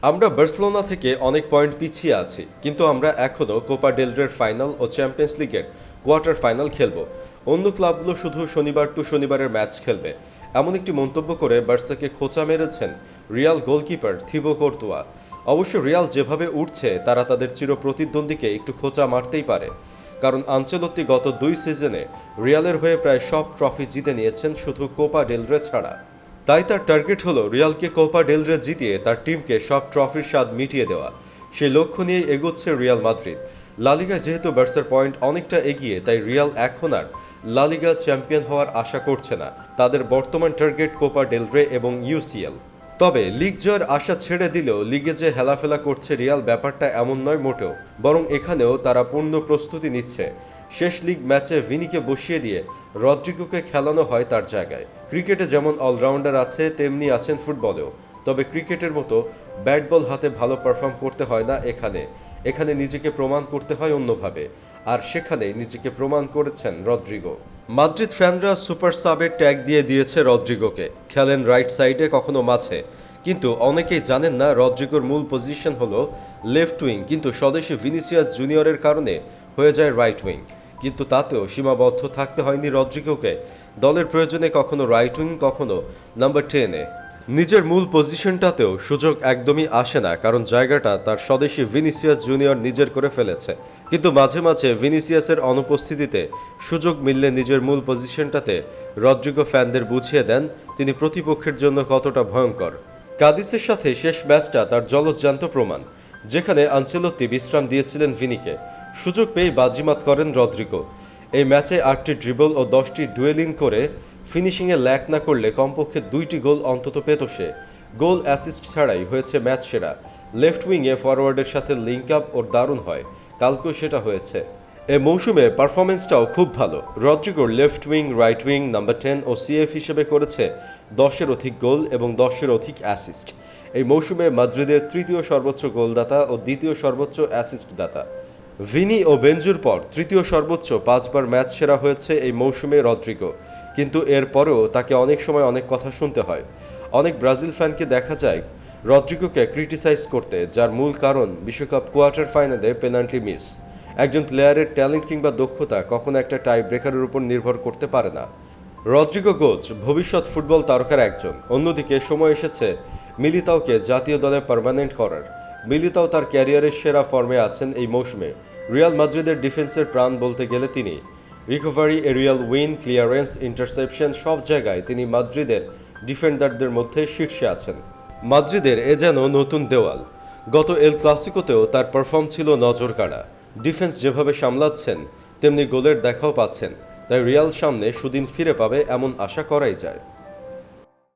আমরা বার্সেলোনা থেকে অনেক পয়েন্ট পিছিয়ে আছি, কিন্তু আমরা এখনও কোপা ডেল রের ফাইনাল ও চ্যাম্পিয়ন্স লিগের কোয়ার্টার ফাইনাল খেলব। অন্য ক্লাবগুলো শুধু শনিবার টু শনিবারের ম্যাচ খেলবে, এমন একটি মন্তব্য করে বার্সাকে খোঁচা মেরেছেন রিয়াল গোলকিপার থিবো কর্তুয়া। অবশ্য রিয়াল যেভাবে উঠছে তারা তাদের চিরপ্রতিদ্বন্দ্বীকে একটু খোঁচা মারতেই পারে, কারণ আনচেলত্তি গত 2 সিজনে রিয়ালের হয়ে প্রায় সব ট্রফি জিতে নিয়েছেন শুধু কোপা ডেল রে ছাড়া। তাই তার টার্গেট হলো রিয়ালকে কোপা ডেল রে জিতিয়ে তার টিমকে সব ট্রফির স্বাদ মিটিয়ে দেওয়া। সেই লক্ষ্য নিয়েই এগোচ্ছে রিয়াল মাদ্রিদ। লা লিগায় যেহেতু বার্সার পয়েন্ট অনেকটা এগিয়ে, তাই রিয়াল এখন আর লা লিগা চ্যাম্পিয়ন হওয়ার আশা করছে না। তাদের বর্তমান টার্গেট কোপা ডেল রে এবং ইউসিএল। তবে লিগ জয়ের আশা ছেড়ে দিলেও লিগে যে হেলাফেলা করছে রিয়াল, ব্যাপারটা এমন নয় মোটেও, বরং এখানেও তারা পূর্ণ প্রস্তুতি নিচ্ছে। শেষ লিগ ম্যাচে ভিনিকে বসিয়ে দিয়ে রদ্রিগোকে খেলানো হয় তার জায়গায়। ক্রিকেটে যেমন অলরাউন্ডার আছে, তেমনি আছেন ফুটবলেও। তবে ক্রিকেটের মতো ব্যাট বল হাতে ভালো পারফর্ম করতে হয় না এখানে নিজেকে প্রমাণ করতে হয় অন্যভাবে, আর সেখানে নিজেকে প্রমাণ করেছেন রদ্রিগো। মাদ্রিদ ফ্যানরা সুপার সাবের ট্যাগ দিয়ে দিয়েছে রদ্রিগোকে। খেলেন রাইট সাইডে, কখনো মাঝে, কিন্তু অনেকেই জানেন না রদ্রিগোর মূল পজিশন হলো লেফট উইং, কিন্তু স্বদেশী ভিনিসিয়াস জুনিয়রের কারণে হয়ে যায় রাইট উইং। কিন্তু তাতেও সীমাবদ্ধ থাকতে হয়নি রদ্রিগোকে। দলের প্রয়োজনে কখনো রাইট উইং, কখনো নাম্বার 10-এ। নিজের মূল পজিশনটাতেও সুযোগ একদমই আসে না, কারণ জায়গাটা তার স্বদেশী ভিনিসিয়াস জুনিয়র নিজের করে ফেলেছে। কিন্তু মাঝে মাঝে ভিনিসিয়াসের অনুপস্থিতিতে সুযোগ মিললে নিজের মূল পজিশনটাতে রদ্রিগো ফ্যানদের বুঝিয়ে দেন তিনি প্রতিপক্ষের জন্য কতটা ভয়ঙ্কর। কাদিসের সাথে শেষ ম্যাচটা তার জলজ্জান্ত প্রমাণ, যেখানে আনচেলত্তি বিশ্রাম দিয়েছিলেন ভিনিকে। সুযোগ পেয়ে বাজিমাত করেন রদ্রিগো। এই ম্যাচে 8টি ড্রিবল ও 10টি ডুয়েলিং করে ফিনিশিংয়ে ল্যাক না করলে কমপক্ষে 2টি গোল অন্তত পেত সে। গোল অ্যাসিস্ট ছাড়াই হয়েছে ম্যাচ সেরা। লেফট উইংয়ে ফরওয়ার্ডের সাথে লিঙ্ক আপ ওর দারুণ হয়, কালকেও সেটা হয়েছে। এ মৌসুমে পারফরমেন্সটাও খুব ভালো। রদ্রিগোর left wing, right wing, number 10 ও সিএফ হিসেবে করেছে 10-এর অধিক গোল এবং 10-এর অধিক অ্যাসিস্ট। এই মৌসুমে মাদ্রিদের তৃতীয় সর্বোচ্চ গোলদাতা ও দ্বিতীয় সর্বোচ্চ অ্যাসিস্টদাতা। ভিনি ও বেনজুর পর তৃতীয় সর্বোচ্চ 5বার ম্যাচ সেরা হয়েছে এই মৌসুমে রদ্রিগো। কিন্তু এরপরেও তাকে অনেক সময় অনেক কথা শুনতে হয়। অনেক ব্রাজিল ফ্যানকে দেখা যায় রদ্রিগোকে ক্রিটিসাইজ করতে, যার মূল কারণ বিশ্বকাপ কোয়ার্টার ফাইনালে পেনাল্টি মিস। একজন প্লেয়ারের ট্যালেন্ট কিংবা দক্ষতা কখনো একটা টাই ব্রেকারের উপর নির্ভর করতে পারে না। রদ্রিগো গোজ ভবিষ্যৎ ফুটবল তারকার একজন। অন্যদিকে সময় এসেছে মিলিতাওকে জাতীয় দলে পার্মানেন্ট করার। মিলিতাও তার ক্যারিয়ারের সেরা ফর্মে আছেন এই মৌসুমে। রিয়াল মাদ্রিদের ডিফেন্সের প্রাণ বলতে গেলে তিনি। Recovery, aerial win, clearance, interception, সব জায়গায় তিনি মাদ্রিদের ডিফেন্ডারদের মধ্যে শীর্ষে আছেন। মাদ্রিদের এ যেন নতুন দেওয়াল। গত এল ক্লাসিকোতেও তার পারফর্ম ছিল নজর কাড়া। ডিফেন্স যেভাবে সামলাচ্ছেন, তেমনি গোলের দেখাও পাচ্ছেন। তাই রিয়াল সামনে সুদিন ফিরে পাবে এমন আশা করাই যায়।